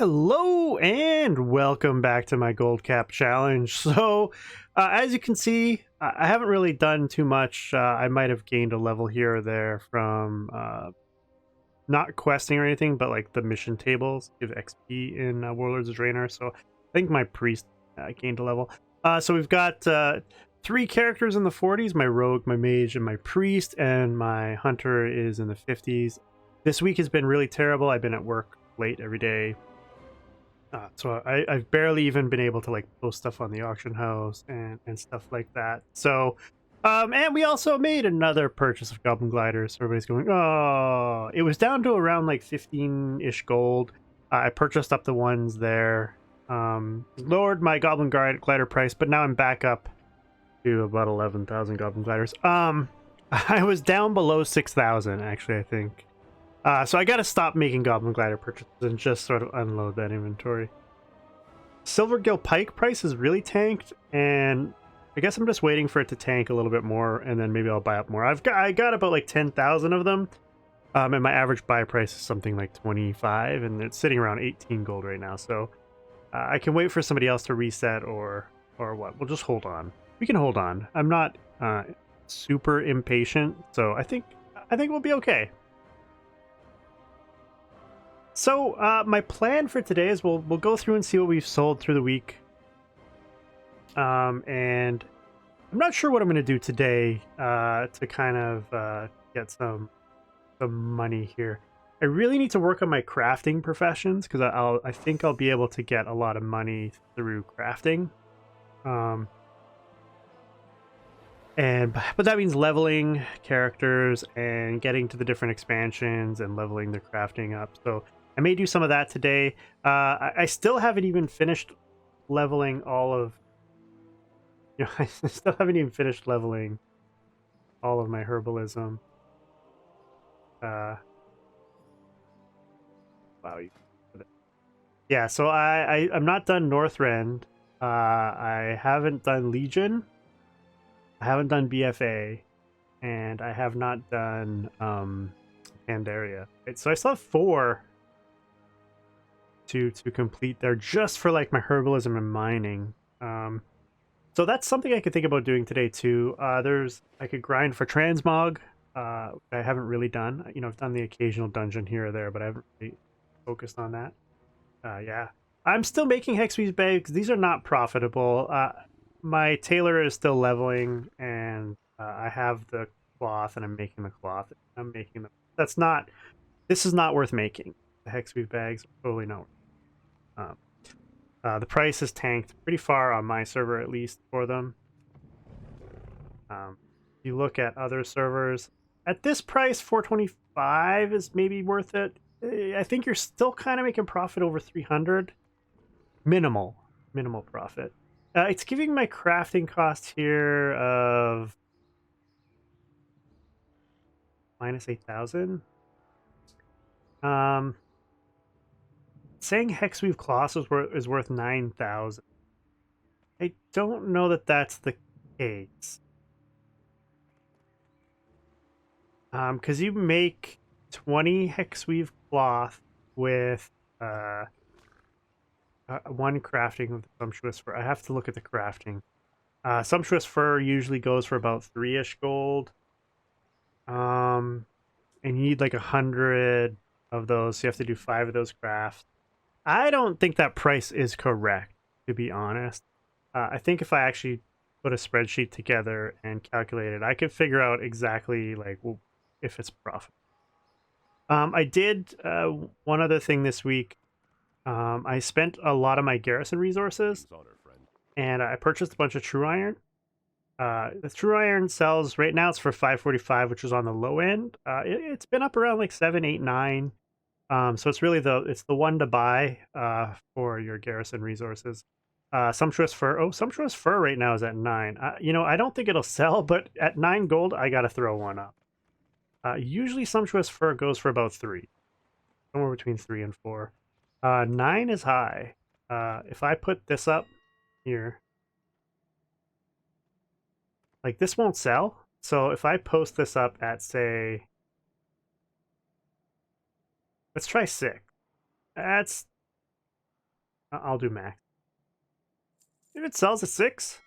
Hello and welcome back to my gold cap challenge. So as you can see, I haven't really done too much. I might have gained a level here or there from not questing or anything, but like the mission tables give XP in Warlords of Draenor. So I think my priest gained a level. So we've got three characters in the 40s, my rogue, my mage, and my priest, and my hunter is in the 50s. This week has been really terrible. I've been at work late every day. So I've barely even been able to like post stuff on the auction house and stuff like that. So, and we also made another purchase of Goblin Gliders. So everybody's going, oh, it was down to around like 15-ish gold. I purchased up the ones there, lowered my Goblin Glider price, but now I'm back up to about 11,000 Goblin Gliders. I was down below 6,000 actually, I think. So I gotta stop making Goblin Glider purchases and just sort of unload that inventory. Silver Gill Pike price is really tanked, and I guess I'm just waiting for it to tank a little bit more, and then maybe I'll buy up more. I got about like 10,000 of them, and my average buy price is something like 25, and it's sitting around 18 gold right now. So I can wait for somebody else to reset, or what? We'll just hold on. We can hold on. I'm not super impatient, so I think we'll be okay. So my plan for today is we'll go through and see what we've sold through the week. And I'm not sure what I'm going to do today to kind of get some money here. I really need to work on my crafting professions because I think I'll be able to get a lot of money through crafting. But that means leveling characters and getting to the different expansions and leveling their crafting up. So I may do some of that today. I still haven't even finished leveling all of... I still haven't even finished leveling all of my herbalism. Wow. Yeah, so I'm not done Northrend. I haven't done Legion. I haven't done BFA. And I have not done Pandaria. Right, so I still have 4 to complete there just for like my herbalism and mining. So that's something I could think about doing today too. I could grind for transmog. I haven't really done. I've done the occasional dungeon here or there, but I haven't really focused on that. Yeah, I'm still making hexweave bags. These are not profitable. My tailor is still leveling, and I have the cloth, and I'm making the cloth. I'm making them. This is not worth making. The hexweave bags are totally not worth. The price is tanked pretty far on my server, at least for them. You look at other servers at this price, 425 is maybe worth it. I think you're still kind of making profit over 300. Minimal profit. It's giving my crafting cost here of minus 8,000. Saying hexweave cloth is worth 9,000. I don't know that that's the case. Because you make 20 hexweave cloth with one crafting of the sumptuous fur. I have to look at the crafting. Sumptuous fur usually goes for about 3-ish gold. And you need like 100 of those, so you have to do 5 of those crafts. I don't think that price is correct, to be honest. I think if I actually put a spreadsheet together and calculate it, I could figure out exactly like if it's profit. I did one other thing this week. I spent a lot of my Garrison resources, and I purchased a bunch of True Iron. The True Iron sells right now. It's for 545, which is on the low end. It's been up around like 7, 8, 9. So it's really the one to buy for your Garrison resources. Sumptuous fur. Oh, sumptuous fur right now is at 9. I don't think it'll sell, but at 9 gold, I gotta throw one up. Usually sumptuous fur goes for about 3, somewhere between 3 and 4. 9 is high. If I put this up here, like this won't sell. So if I post this up at, say, let's try 6. That's I'll do max. If it sells at 6,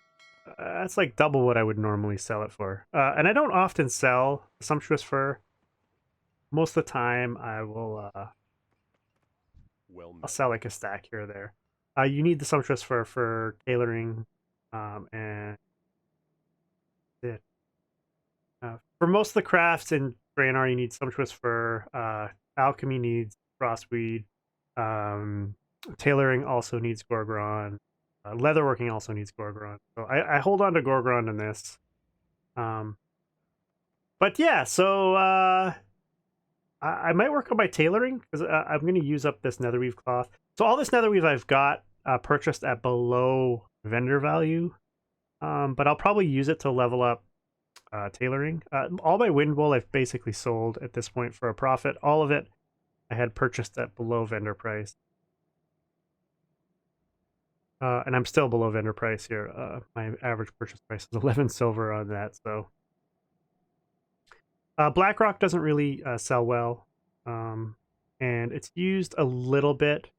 that's like double what I would normally sell it for. And I don't often sell sumptuous fur. Most of the time, I will I'll sell like a stack here or there. You need the sumptuous fur for tailoring, and it. For most of the crafts in Draenor, you need sumptuous fur. Alchemy needs frostweed. Tailoring also needs Gorgron. Leatherworking also needs Gorgron. So I hold on to Gorgron in this. But yeah, so I might work on my tailoring because I'm going to use up this netherweave cloth. So all this netherweave I've got purchased at below vendor value, but I'll probably use it to level up tailoring. All my wind wool I've basically sold at this point for a profit. All of it I had purchased at below vendor price. And I'm still below vendor price here. My average purchase price is 11 silver on that. So BlackRock doesn't really sell well, and it's used a little bit,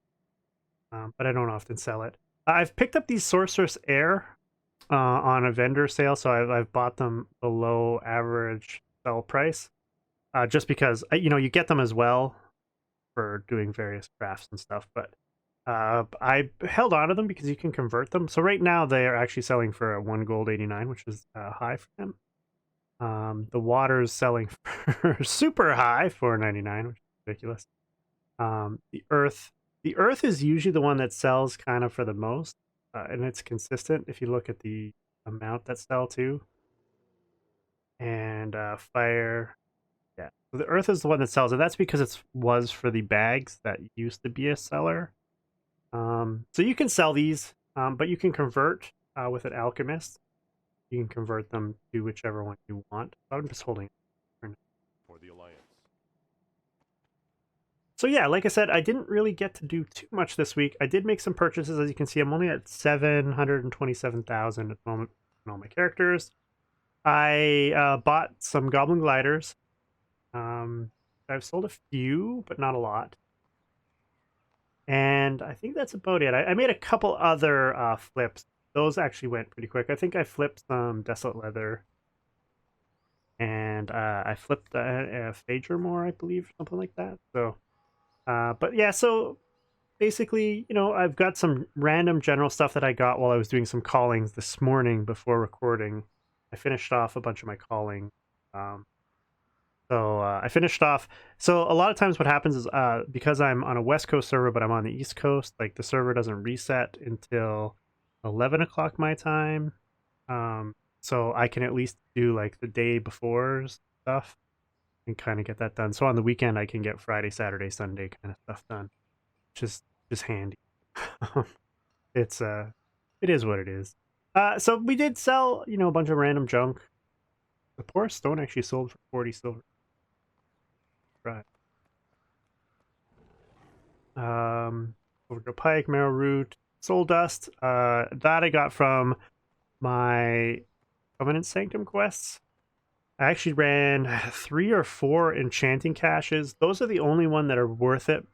but I don't often sell it. I've picked up these Sorceress Air on a vendor sale, so I've bought them below average sell price, just because you get them as well for doing various crafts and stuff. But I held on to them because you can convert them. So right now they are actually selling for 1 gold 89, which is high for them. The water's selling for super high, 4.99, which is ridiculous. The earth is usually the one that sells kind of for the most, and it's consistent if you look at the amount that sell too. And fire, yeah. So the earth is the one that sells, and that's because it was for the bags that used to be a seller. So you can sell these, but you can convert with an alchemist. You can convert them to whichever one you want. I'm just holding it for the alliance. So yeah, like I said, I didn't really get to do too much this week. I did make some purchases. As you can see, I'm only at 727,000 at the moment on all my characters. I bought some Goblin Gliders. I've sold a few, but not a lot. And I think that's about it. I made a couple other flips. Those actually went pretty quick. I think I flipped some Desolate Leather. And I flipped a Phaedra more, I believe, something like that. So, but yeah, so basically, I've got some random general stuff that I got while I was doing some callings this morning before recording. I finished off a bunch of my calling. So I finished off. So a lot of times what happens is because I'm on a West Coast server, but I'm on the East Coast, like the server doesn't reset until 11 o'clock my time. So I can at least do like the day before stuff and kind of get that done. So on the weekend I can get Friday, Saturday, Sunday kind of stuff done. Just handy. It is what it is. So we did sell, a bunch of random junk. The Porous Stone actually sold for 40 silver. Right. Overgrow Pike, Marrow Root, Soul Dust. That I got from my Covenant Sanctum quests. I actually ran 3 or 4 enchanting caches. Those are the only one that are worth it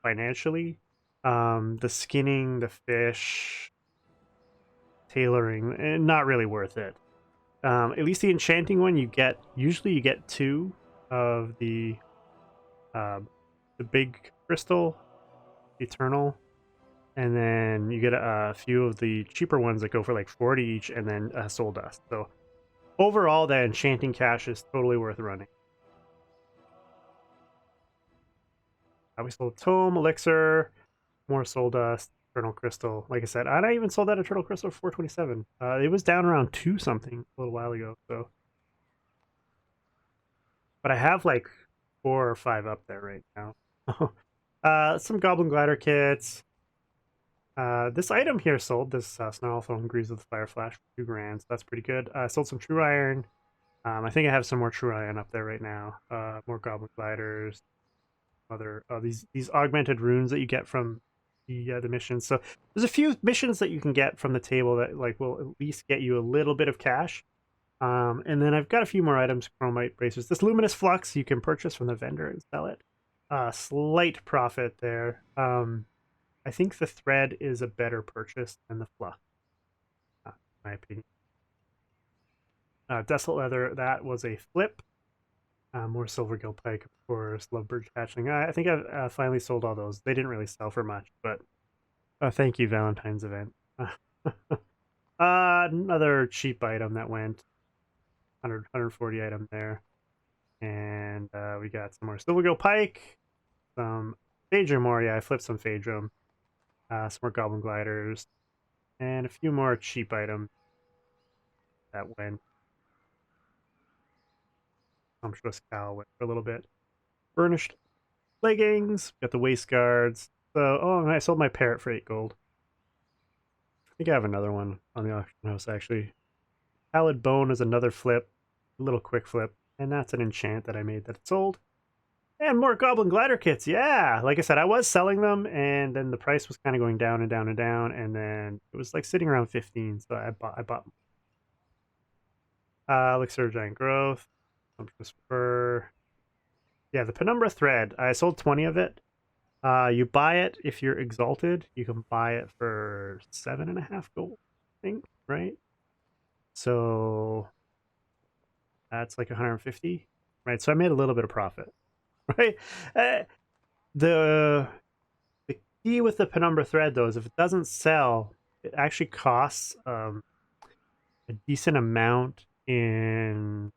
financially. The skinning, the fish, tailoring, not really worth it. At least the enchanting one usually you get 2 of the big crystal, eternal, and then you get a few of the cheaper ones that go for like 40 each, and then soul dust. So overall, that enchanting cache is totally worth running. We sold tome, elixir, more soul dust, eternal crystal. Like I said, I even sold that eternal crystal for 427. It was down around 2 something a little while ago. So, but I have like 4 or 5 up there right now. Some Goblin Glider kits. This item here sold, this Snarlthorn Greaves with the Fire Flash for 2 grand, so that's pretty good. I sold some True Iron. I think I have some more True Iron up there right now. More Goblin Gliders. Other these augmented runes that you get from the missions. So there's a few missions that you can get from the table that like will at least get you a little bit of cash. And then I've got a few more items, Chromite Bracers. This Luminous Flux you can purchase from the vendor and sell it. Slight profit there. I I think the thread is a better purchase than the fluff, in my opinion. Desolate Leather, that was a flip. More Silver Gill Pike, of course. Lovebird Hatchling. I think I've finally sold all those. They didn't really sell for much, but thank you, Valentine's event. Another cheap item that went 140 item there. And we got some more Silver Gill Pike, some Phaedrum more. Yeah, I flipped some Phaedrum. Some more Goblin Gliders, and a few more cheap items that went. Sumptuous Cowl went for a little bit. Burnished leggings, got the waist guards. So, oh, and I sold my parrot for 8 gold. I think I have another one on the auction house, actually. Pallid Bone is another flip, a little quick flip, and that's an enchant that I made that sold. And more Goblin Glider kits, yeah! Like I said, I was selling them, and then the price was kind of going down and down and down, and then it was like sitting around 15, so I bought them. Elixir Giant Growth, Sumptuous Fur. Yeah, the Penumbra Thread, I sold 20 of it. You buy it if you're exalted. You can buy it for 7.5 gold, I think, right? So that's like 150, right? So I made a little bit of profit, right? The key with the Penumbra Thread, though, is if it doesn't sell, it actually costs a decent amount in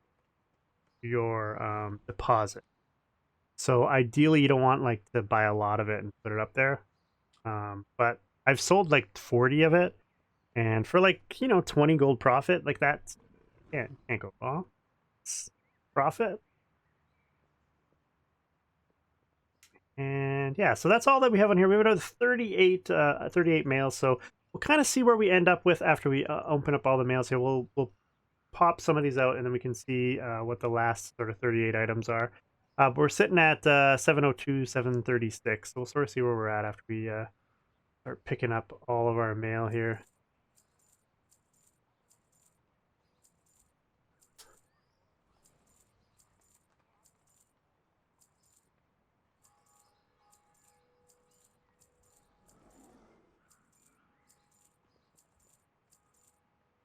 your deposit. So ideally, you don't want like to buy a lot of it and put it up there. But I've sold like 40 of it, and for like 20 gold profit, like that can't go wrong. It's profit. And yeah, so that's all that we have on here. We have another 38 mails, so we'll kind of see where we end up with after we open up all the mails here. We'll pop some of these out, and then we can see what the last sort of 38 items are. We're sitting at 702, 736, so we'll sort of see where we're at after we start picking up all of our mail here.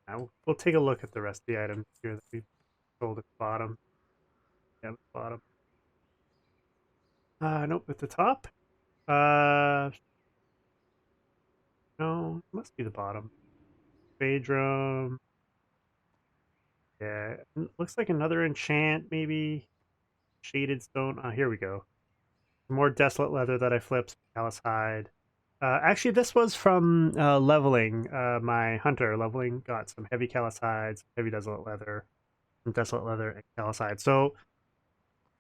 Now we'll take a look at the rest of the items here that we sold at the bottom. Yeah, the bottom. Nope, at the top. No, it must be the bottom. Phaedrum. Yeah, looks like another enchant, maybe. Shaded Stone. Here we go. More Desolate Leather that I flipped. Callous Hide. Actually, this was from leveling. My hunter leveling got some heavy Callous Hides, heavy Desolate Leather, some Desolate Leather, and Callous Hide. So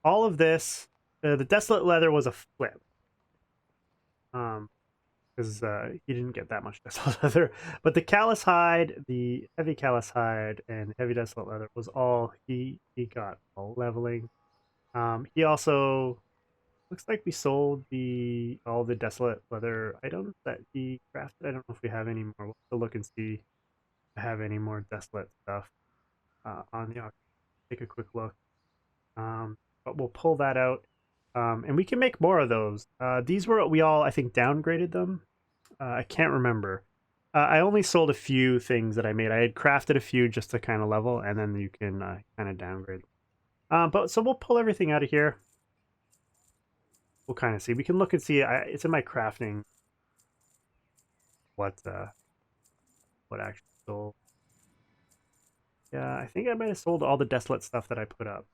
all of this, the Desolate Leather was a flip. Because he didn't get that much Desolate Leather. But the Callous Hide, the heavy Callous Hide, and heavy Desolate Leather was all he got all leveling. He also looks like we sold all the Desolate Leather items that he crafted. I don't know if we have any more. We'll have to look and see if I have any more Desolate stuff on the auction. Take a quick look. But we'll pull that out. And we can make more of those. These were, we all, I think, downgraded them. I can't remember. I only sold a few things that I made. I had crafted a few just to kind of level, and then you can kind of downgrade. But so we'll pull everything out of here. We'll kind of see. We can look and see. It's in my crafting. What actually sold? Yeah, I think I might have sold all the Desolate stuff that I put up.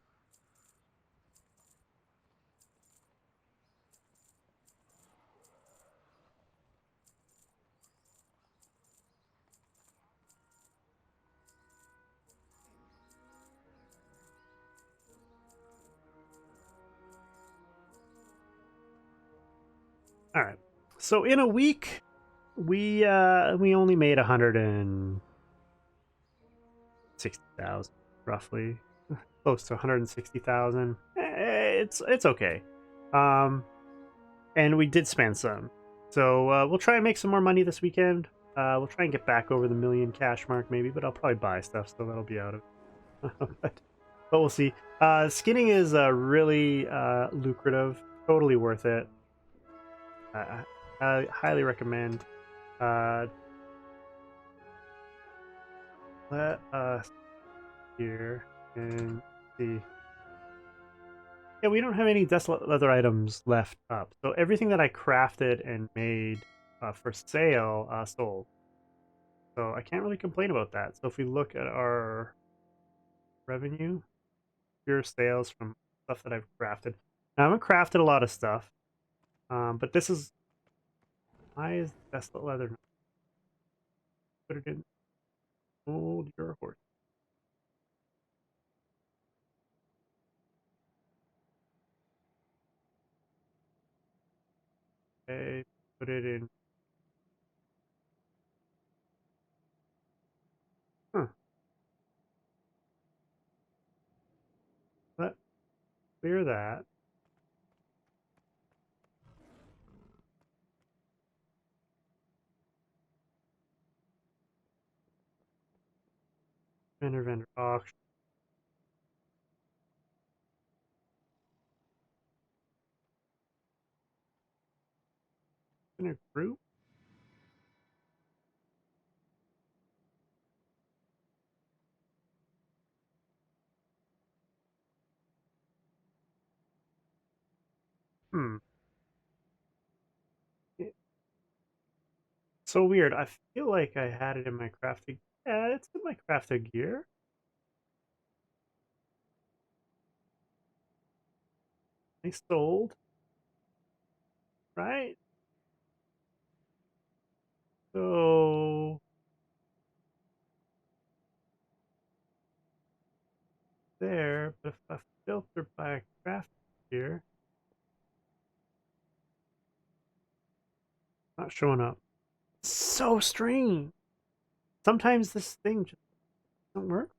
All right. So in a week, we only made 160,000 roughly, close to 160,000. It's okay. And we did spend some, so we'll try and make some more money this weekend. We'll try and get back over the 1 million cash mark maybe, but I'll probably buy stuff, so that'll be out of it. but we'll see. Skinning is really lucrative, totally worth it. I highly recommend. Let us here and see. Yeah, we don't have any desolate leather items left up. So everything that I crafted and made for sale sold. So I can't really complain about that. So if we look at our revenue, pure sales from stuff that I've crafted. Now, I haven't crafted a lot of stuff, but this is... Why is desolate leather not? Put it in. Hold your horse. Okay, put it in. Huh. Let's clear that. Vendor auction. In a group. Hmm. It's so weird. I feel like I had it in my crafting. Yeah, it's in my crafting gear. I sold, right? So there, but if I filter by craft gear, not showing up. So strange. Sometimes this thing just doesn't work.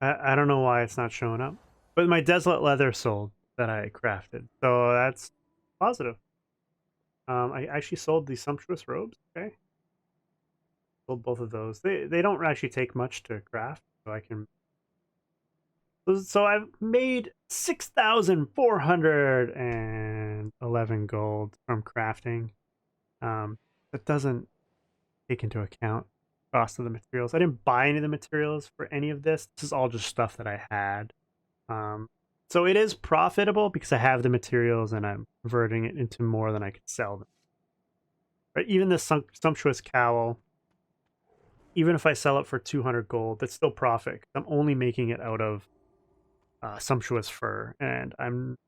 I don't know why it's not showing up. But my desolate leather sold that I crafted. So that's positive. I actually sold the sumptuous robes. Okay. Sold both of those. They don't actually take much to craft, so I can... So I've made 6,411 gold from crafting. That doesn't take into account cost of the materials. I didn't buy any of the materials for any of this. This is all just stuff that I had. So it is profitable because I have the materials and I'm converting it into more than I could sell them. But even this sumptuous cowl, even if I sell it for 200 gold, that's still profit. I'm only making it out of sumptuous fur, and I'm,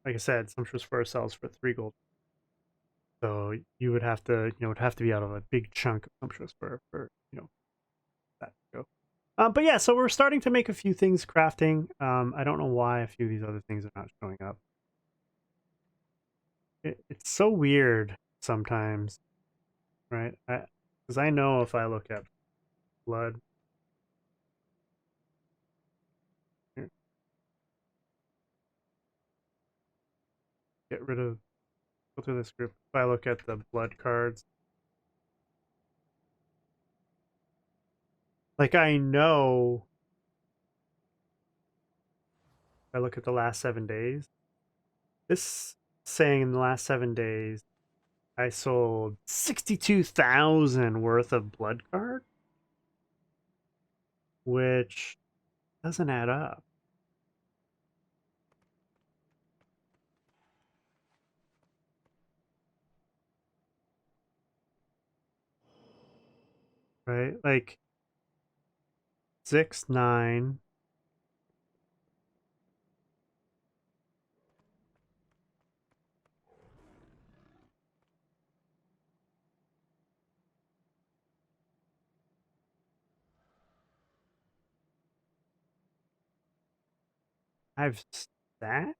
like I said, sumptuous fur sells for 3 gold. So you would have to, it'd have to be out of a big chunk of sumptuous fur for, that to go. But yeah, so we're starting to make a few things crafting. I don't know why a few of these other things are not showing up. It's so weird sometimes, right? Because I know if I look at blood, here, get rid of, go through this group. If I look at the blood cards, like I know, if I look at the last 7 days, this saying in the last 7 days, I sold 62,000 worth of blood card, which doesn't add up. Right? Like 6, 9. I've that.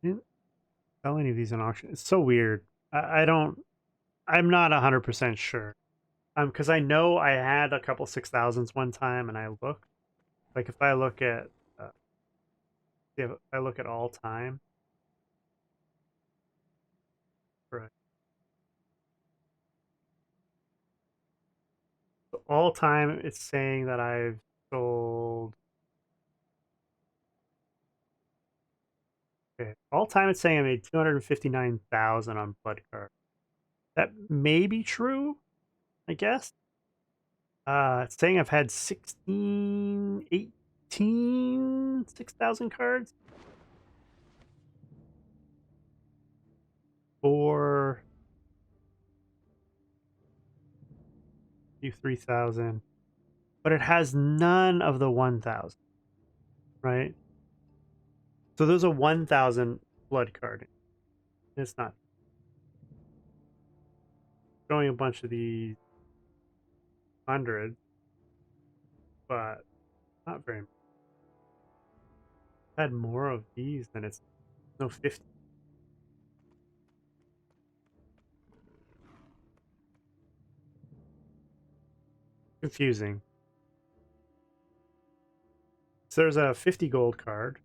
Didn't sell any of these in auction. It's so weird. I don't. I'm not 100% sure. Because I know I had a couple 6,000s one time, and I looked. Like if I look at, if I look at all time, right? all time it's saying that I've sold. Okay, all time it's saying I made 259,000 on blood card. That may be true, I guess. It's saying I've had 16, 18, 6,000 cards. Or 3,000. But it has none of the 1,000, right? So there's a 1,000 blood card. It's not showing a bunch of these hundreds, but not very much. Had more of these than it's no 50. Confusing. So there's a 50 gold card.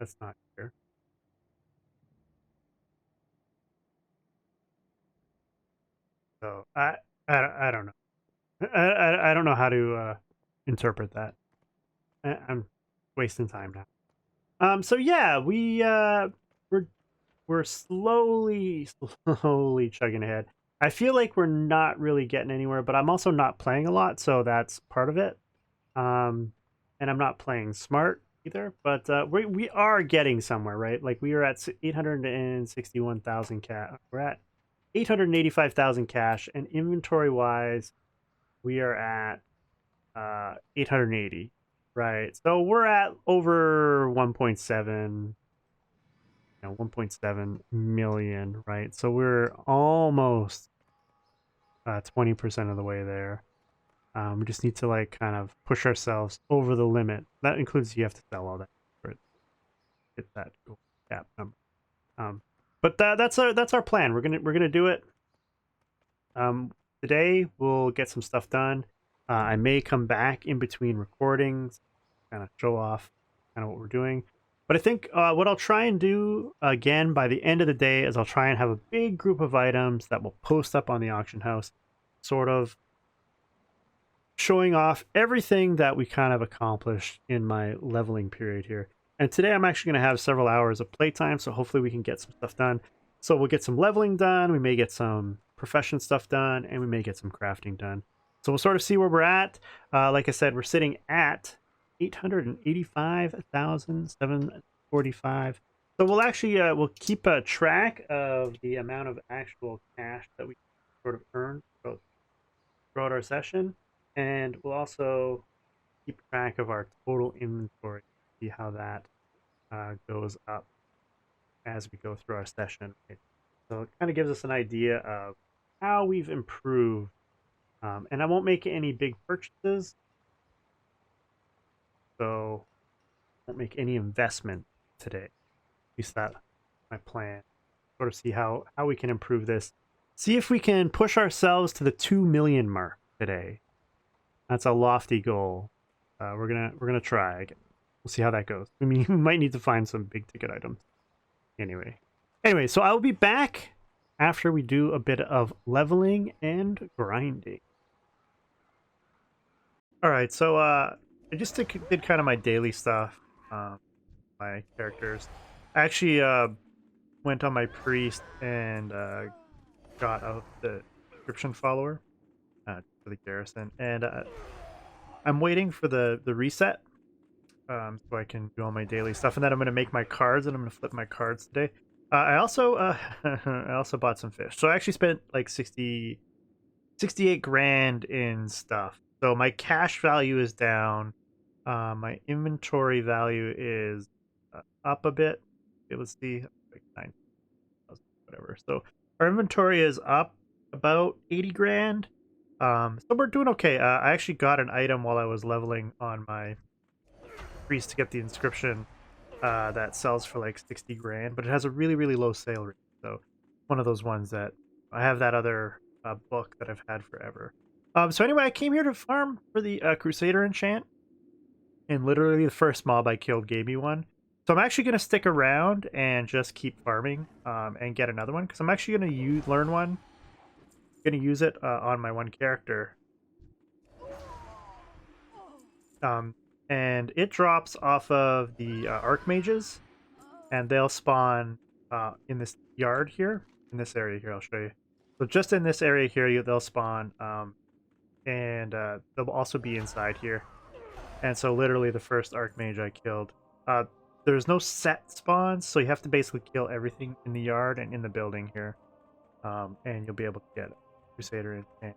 That's not here. So I don't know. I don't know how to interpret that. I'm wasting time now. So yeah, we're slowly chugging ahead. I feel like we're not really getting anywhere, but I'm also not playing a lot, so that's part of it. And I'm not playing smart either, but we are getting somewhere, right? Like we are at 861,000 cash. We're at 885,000 cash, and inventory wise, we are at 880, right? So we're at over 1.7, 1.7 million, right? So we're almost 20% of the way there. We just need to like kind of push ourselves over the limit. That includes you have to sell all that for it to hit that goal cap number. But that's our plan. We're gonna do it. Today we'll get some stuff done. I may come back in between recordings, kind of show off kind of what we're doing. But I think what I'll try and do again by the end of the day is I'll try and have a big group of items that will post up on the auction house, sort of showing off everything that we kind of accomplished in my leveling period here. And today I'm actually going to have several hours of playtime, so hopefully we can get some stuff done. So we'll get some leveling done, we may get some profession stuff done, and we may get some crafting done. So we'll sort of see where we're at. Like I said, we're sitting at 885,745. So we'll actually we'll keep a track of the amount of actual cash that we sort of earned throughout our session. And we'll also keep track of our total inventory, see how that goes up as we go through our session. Right? So it kind of gives us an idea of how we've improved. And I won't make any big purchases, so I won't make any investment today. At least that's my plan. Sort of see how we can improve this. See if we can push ourselves to the 2 million mark today. That's a lofty goal. We're gonna try. We'll see how that goes. I mean, we might need to find some big ticket items. Anyway, so I'll be back after we do a bit of leveling and grinding. All right, so I just did kind of my daily stuff, my characters. I actually went on my priest and got the description follower for the Garrison, and I'm waiting for the reset so I can do all my daily stuff, and then I'm going to make my cards, and I'm going to flip my cards today. I also I also bought some fish, so I actually spent like 68 grand in stuff. So my cash value is down. My inventory value is up a bit. Let's see, like 9,000, whatever. So our inventory is up about 80 grand. So we're doing okay. I actually got an item while I was leveling on my priest to get the inscription that sells for like 60 grand, but it has a really, really low sale rate. So one of those ones that I have that other book that I've had forever. So anyway, I came here to farm for the Crusader enchant, and literally the first mob I killed gave me one. So I'm actually going to stick around and just keep farming and get another one, because I'm actually going to learn one. going to use it on my one character. And it drops off of the archmages, and they'll spawn in this yard here, in this area here. I'll show you. So just in this area here, they'll spawn, and they'll also be inside here. And so literally the first archmage I killed, there's no set spawns, so you have to basically kill everything in the yard and in the building here, and you'll be able to get Crusader in.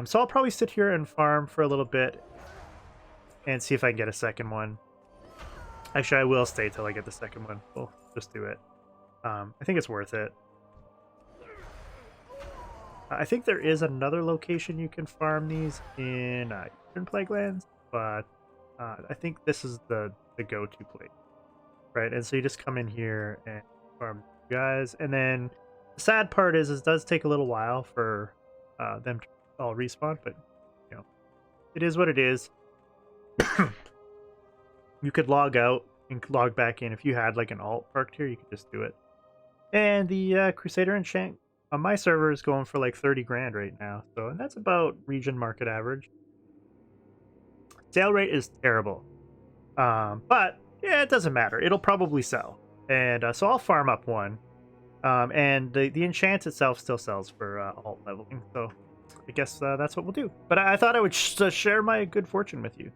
So I'll probably sit here and farm for a little bit and see if I can get a second one. Actually, I will stay till I get the second one. We'll just do it. I think it's worth it. I think there is another location you can farm these in Eastern Plaguelands, but I think this is the go-to place, right? And so you just come in here and farm you guys, and then the sad part is it does take a little while for them to all respawn, but you know, it is what it is. You could log out and log back in. If you had like an alt parked here, you could just do it. And the Crusader enchant on my server is going for like 30 grand right now, so and that's about region market average. Sale rate is terrible, but yeah, it doesn't matter. It'll probably sell, and so I'll farm up one. And the enchant itself still sells for alt leveling, so I guess that's what we'll do. But I thought I would share my good fortune with you.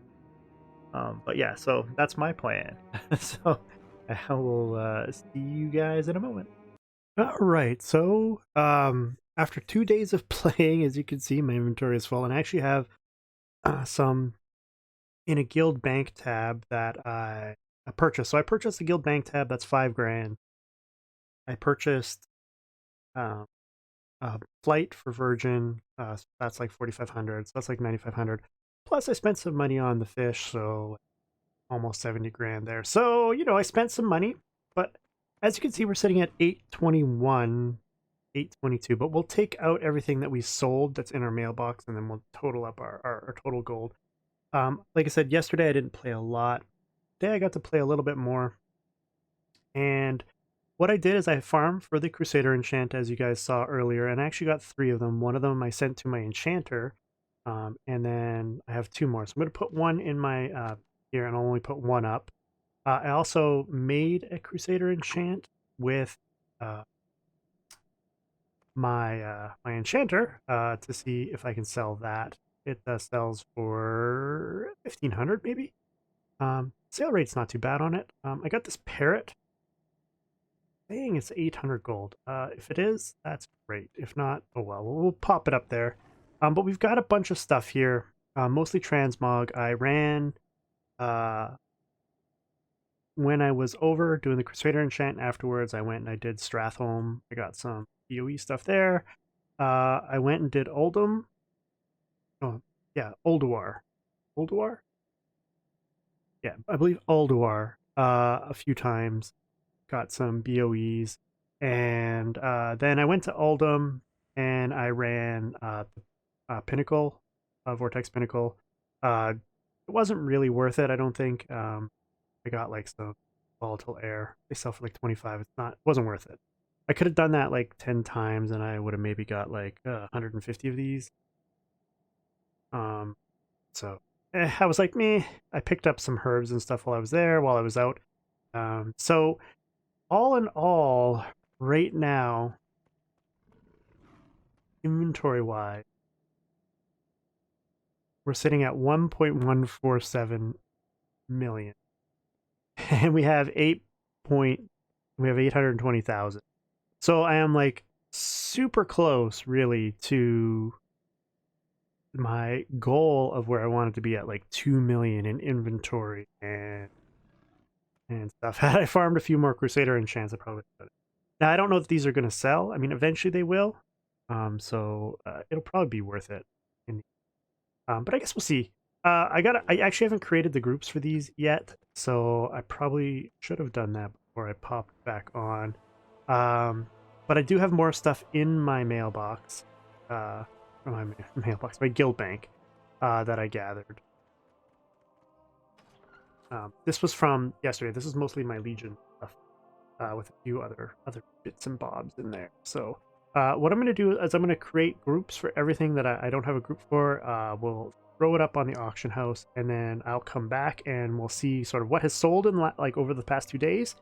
But yeah, so that's my plan. So I will see you guys in a moment. All right, so after 2 days of playing, as you can see, my inventory is full, and I actually have some in a guild bank tab that I purchased. So I purchased a guild bank tab that's 5 grand. I purchased a flight for Virgin, so that's like 4,500, so that's like 9,500. Plus I spent some money on the fish, so almost 70 grand there. So, you know, I spent some money, but as you can see, we're sitting at 821, 822, but we'll take out everything that we sold that's in our mailbox, and then we'll total up our total gold. Like I said, yesterday I didn't play a lot. Today I got to play a little bit more. And what I did is I farmed for the Crusader enchant, as you guys saw earlier, and I actually got 3 of them. One of them I sent to my enchanter, and then I have 2 more. So I'm going to put one in my here, and I'll only put one up. I also made a Crusader enchant with my enchanter to see if I can sell that. It sells for 1,500 maybe. Sale rate's not too bad on it. I got this parrot. Saying it's 800 gold. If it is, that's great. If not, oh well, we'll pop it up there. But we've got a bunch of stuff here, mostly transmog. I ran when I was over doing the Crusader enchant. Afterwards, I went and I did Stratholme. I got some EOE stuff there. I went and did Oldham. Oh, yeah, Ulduar. Ulduar? Yeah, I believe Ulduar a few times. Got some BOEs, and then I went to Uldum and I ran Pinnacle, Vortex Pinnacle. It wasn't really worth it, I don't think. I got like some volatile air. They sell for like 25. It wasn't worth it. I could have done that like 10 times, and I would have maybe got like 150 of these. So I was like, meh. I picked up some herbs and stuff while I was there, while I was out. So all in all, right now, inventory-wise, we're sitting at 1.147 million, and we have 820,000. So I am like super close, really, to my goal of where I wanted to be at like 2 million in inventory and stuff. Had I farmed a few more Crusader enchants, I probably would. Now I don't know if these are going to sell. I mean, eventually they will. So it'll probably be worth it. But I guess we'll see. I actually haven't created the groups for these yet, so I probably should have done that before I popped back on. But I do have more stuff in my mailbox, my guild bank, that I gathered. This was from yesterday. This is mostly my Legion stuff, with a few other bits and bobs in there. So What I'm going to do is I'm going to create groups for everything that I don't have a group for. We'll throw it up on the auction house, and then I'll come back and we'll see sort of what has sold in like over the past 2 days,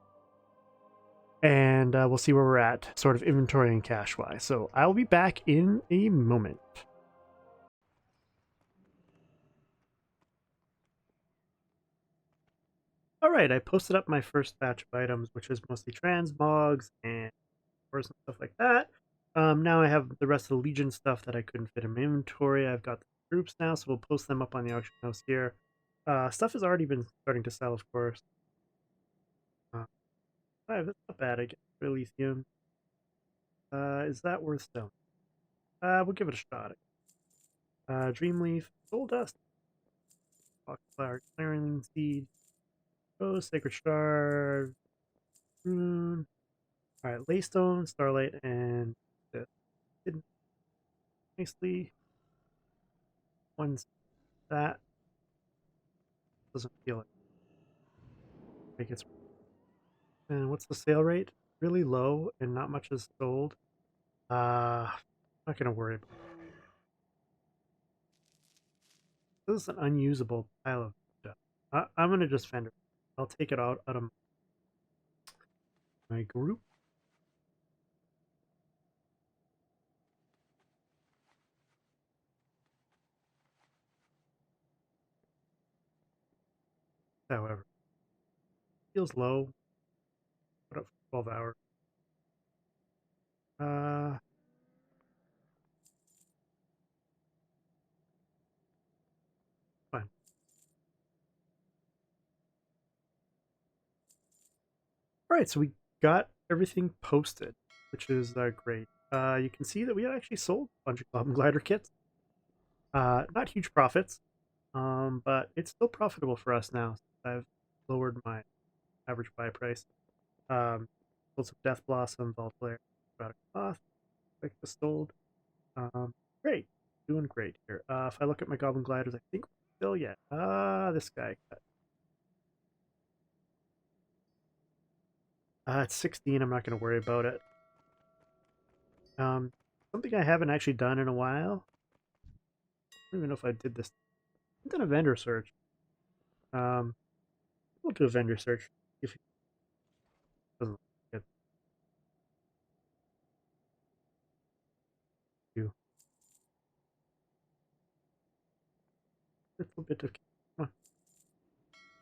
and we'll see where we're at, sort of inventory and cash wise. So I'll be back in a moment. All right, I posted up my first batch of items, which is mostly transmogs and and stuff like that. Now I have the rest of the Legion stuff that I couldn't fit in my inventory. I've got the groups now, so we'll post them up on the auction house here. Stuff has already been starting to sell, of course. That's not bad. I get Elysium. Is that worth stone? We'll give it a shot. Dreamleaf, Soul Dust, Foxflower, Clearing Seed, Rose, Sacred Shard, Rune. All right, Laystone, Starlight, and this. Nicely. One's that doesn't feel like it's. And what's the sale rate? Really low, and not much is sold. Not gonna worry about it. This is an unusable pile of stuff. I'm gonna just fend it. I'll take it out of my group. However, feels low. Put up for 12 hours. Fine. All right, so we got everything posted, which is great. You can see that we actually sold a bunch of Goblin Glider kits. Not huge profits, but it's still profitable for us now. I've lowered my average buy price. Sold some Death Blossom, Vault Flare, got a cloth, like the sold. Great, doing great here. If I look at my Goblin Gliders, I think we're still yet. This guy. It's 16. I'm not going to worry about it. Something I haven't actually done in a while. I don't even know if I did this. I've done a vendor search. We'll do a vendor search if it doesn't get you. A little bit of. All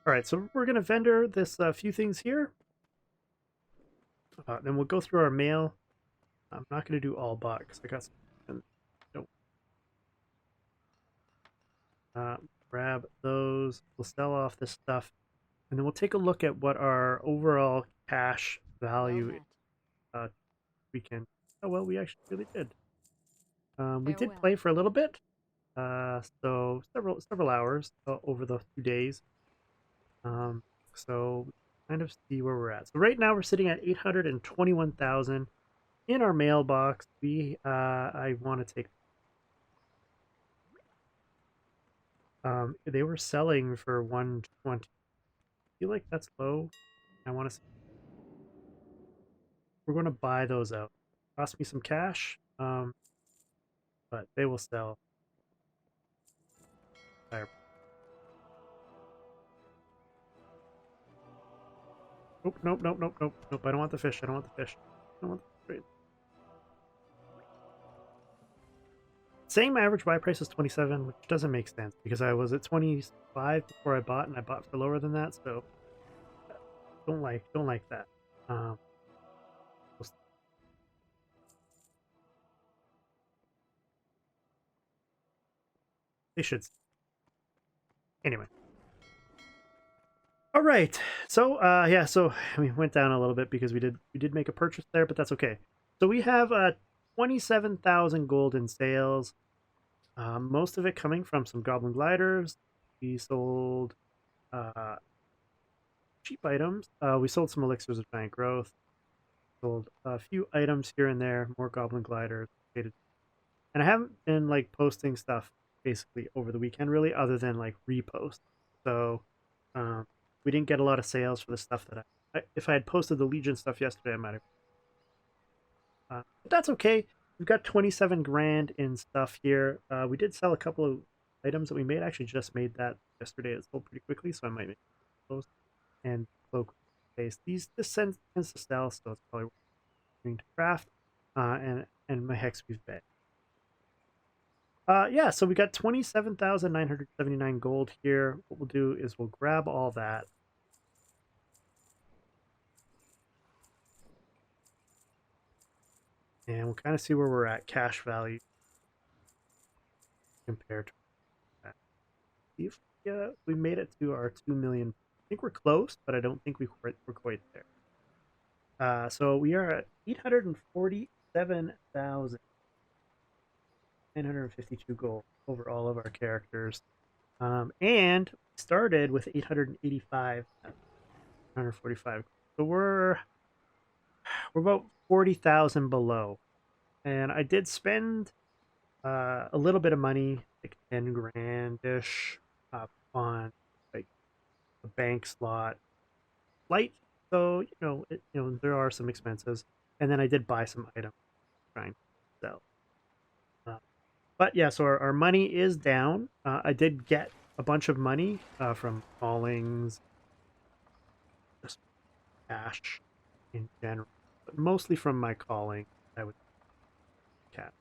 right, so we're going to vendor this few things here. Then we'll go through our mail. I'm not going to do all bot because I got some. Don't. Grab those. We'll sell off this stuff, and then we'll take a look at what our overall cash value weekend. Oh well, we actually really did. We did play for a little bit, so several hours over the 2 days. So kind of see where we're at. So right now we're sitting at 821,000 in our mailbox. I want to take. They were selling for 120. I feel like that's low. I want to. We're going to buy those out. Cost me some cash, but they will sell. Nope, nope, nope, nope, nope, nope. I don't want the fish. I don't want the fish. I don't want the fish. Saying my average buy price is 27, which doesn't make sense because I was at 25 before I bought, and I bought for lower than that. So don't like that. They should. Anyway. All right. So yeah, so we went down a little bit because we did make a purchase there, but that's okay. So we have 27,000 gold in sales. Most of it coming from some Goblin Gliders. We sold cheap items. We sold some Elixirs of Giant Growth. Sold a few items here and there, more Goblin Gliders. And I haven't been like posting stuff basically over the weekend really, other than like repost. So we didn't get a lot of sales for the stuff that if I had posted the Legion stuff yesterday, I might have. But that's okay. we've got 27 grand in stuff here. We did sell a couple of items that we made. Actually, just made that yesterday. It sold pretty quickly, so I might make those. And cloak base. This tends to sell, so it's probably worth doing to craft. And my hex we've bet. Yeah, so we got 27,979 gold here. What we'll do is we'll grab all that. And we'll kind of see where we're at cash value compared to that. See if we made it to our 2 million. I think we're close, but I don't think we're quite there. So we are at 847,952 gold over all of our characters. And started with 885, 145. So we're about 40,000 below. And I did spend a little bit of money, like 10 grand-ish, on like a bank slot light. So, there are some expenses. And then I did buy some items trying to sell. But yeah, so our money is down. I did get a bunch of money from callings, just cash in general, but mostly from my calling. I would cap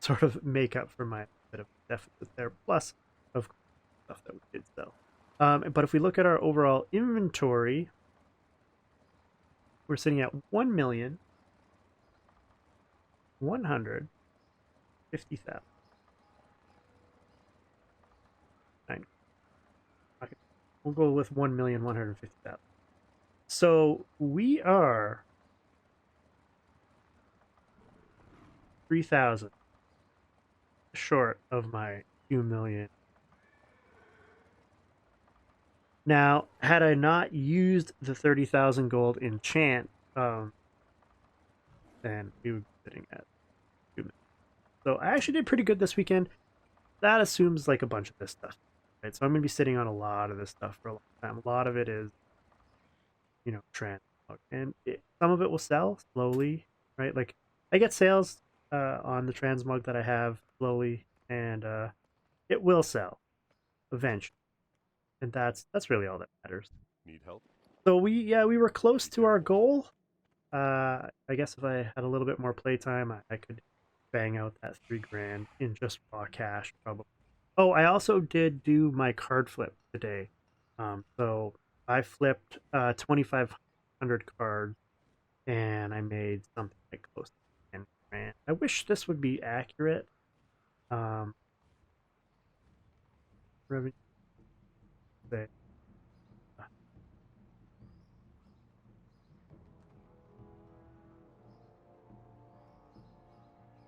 sort of make up for my bit of deficit there, plus of stuff that we did sell. But if we look at our overall inventory, we're sitting at 1,150,000. Okay. We'll go with 1,150,000. So we are 3,000 short of my 2 million. Now, had I not used the 30,000 gold enchant, then we would be sitting at 2 million. So I actually did pretty good this weekend. That assumes like a bunch of this stuff, right? So I'm going to be sitting on a lot of this stuff for a long time. A lot of it is, transmog, and some of it will sell slowly, right? Like I get sales on the transmog that I have slowly, and it will sell eventually, and that's really all that matters. Need help? So we were close to our goal. I guess if I had a little bit more playtime, I could bang out that 3 grand in just raw cash, probably. Oh, I also did do my card flip today. So I flipped 2,500 cards, and I made something like close to 10 grand. I wish this would be accurate. Revenue.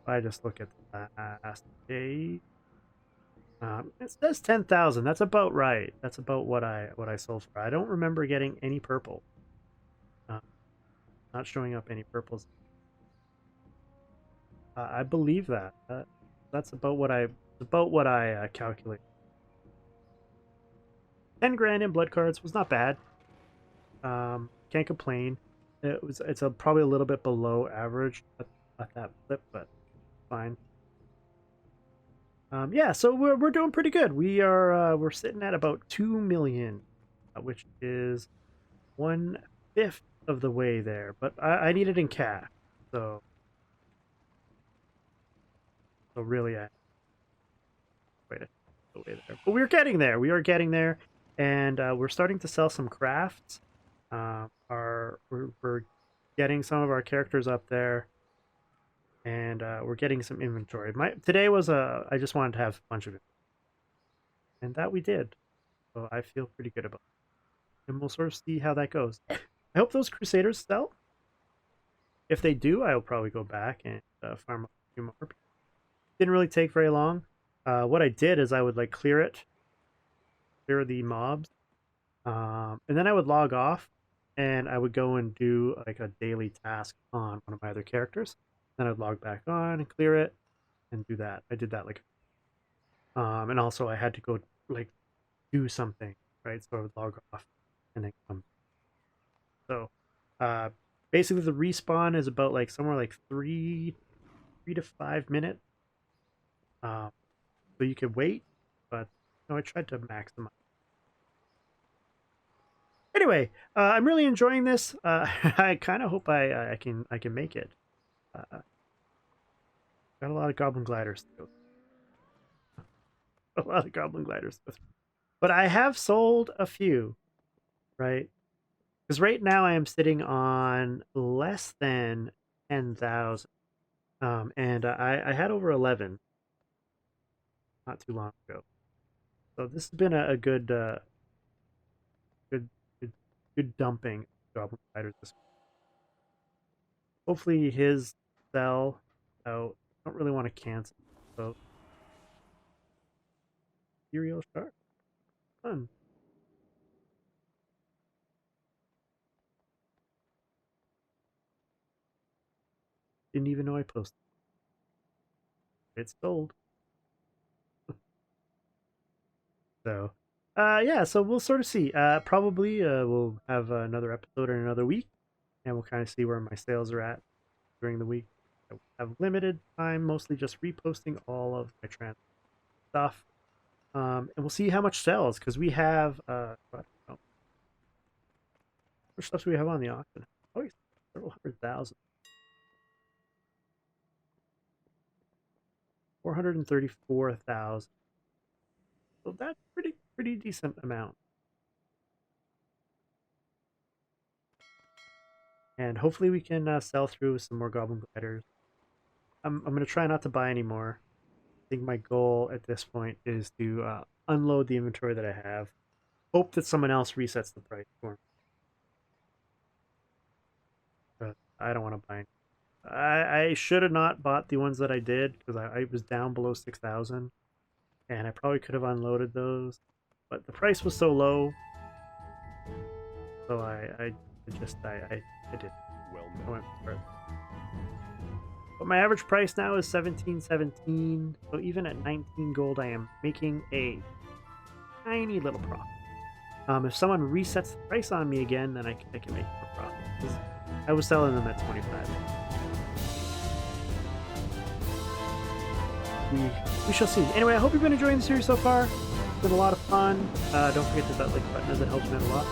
I just look at the last day. It says 10,000. That's about right. That's about what I sold for. I don't remember getting any purple. Not showing up any purples. I believe that. That's about what I calculate. 10 grand in blood cards was not bad. Can't complain. It's probably a little bit below average at that flip, but fine. Yeah, so we're doing pretty good. We're sitting at about 2 million, which is 1/5 of the way there. But I need it in cash, so really I wait the way there. But we're getting there. We are getting there, and we're starting to sell some crafts. We're getting some of our characters up there, and we're getting some inventory. Today was I just wanted to have a bunch of it, and that we did. So I feel pretty good about it. And we'll sort of see how that goes. I hope those Crusaders sell. If they do, I'll probably go back and farm a few more. Didn't really take very long. What I did is I would like clear the mobs, and then I would log off, and I would go and do like a daily task on one of my other characters. Then I'd log back on and clear it and do that. I did that and also I had to go like do something, right? So I would log off and then come. So Basically, the respawn is about like somewhere like 3 to 5 minutes. Um, so you could wait, but I tried to maximize. Anyway, I'm really enjoying this. I kind of hope I can make it. Got a lot of goblin gliders to go. A lot of goblin gliders. But I have sold a few, right? Because right now I am sitting on less than 10,000. And I had over 11 not too long ago. So this has been a good, good, good, good dumping goblin gliders. Hopefully his sell out. I don't really want to cancel. So, Ethereal Shark. Fun. Didn't even know I posted. It's sold. So, yeah, so we'll sort of see. Probably we'll have another episode in another week, and we'll kind of see where my sales are at during the week. I have limited time, mostly just reposting all of my trans stuff. And we'll see how much sells, because we have, I don't know, what stuff do we have on the auction? Oh, several 100,000. 434,000. So that's pretty decent amount. And hopefully we can sell through some more goblin gliders. I'm going to try not to buy any more. I think my goal at this point is to unload the inventory that I have. Hope that someone else resets the price for me. But I don't want to buy any. I should have not bought the ones that I did, because I was down below 6,000. And I probably could have unloaded those. But the price was so low. So I did. I went for it. But my average price now is 17.17. So even at 19 gold, I am making a tiny little profit. If someone resets the price on me again, then I can make more profit. I was selling them at 25. We shall see. Anyway, I hope you've been enjoying the series so far. It's been a lot of fun. Don't forget to hit that like button, as it helps me out a lot.